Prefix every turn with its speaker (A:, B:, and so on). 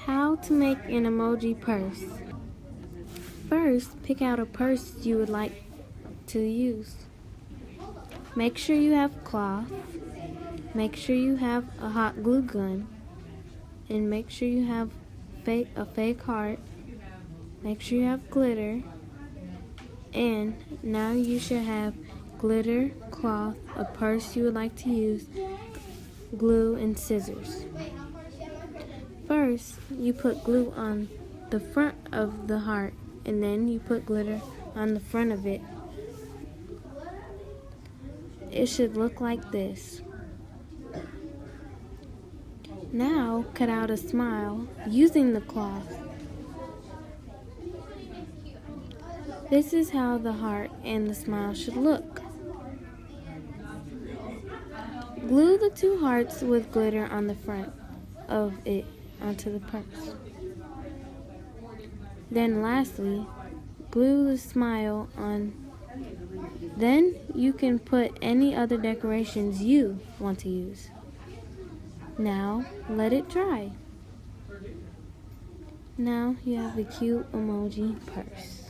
A: How to make an emoji purse. First, pick out a purse you would like to use. Make sure you have cloth. Make sure you have a hot glue gun. And make sure you have a fake heart. Make sure you have glitter. And now you should have glitter, cloth, a purse you would like to use, glue, and scissors. First, you put glue on the front of the heart, and then you put glitter on the front of it. It should look like this. Now, cut out a smile using the cloth. This is how the heart and the smile should look. Glue the two hearts with glitter on the front of it onto the purse. Then lastly, glue the smile on. Then you can put any other decorations you want to use. Now let it dry. Now you have a cute emoji purse.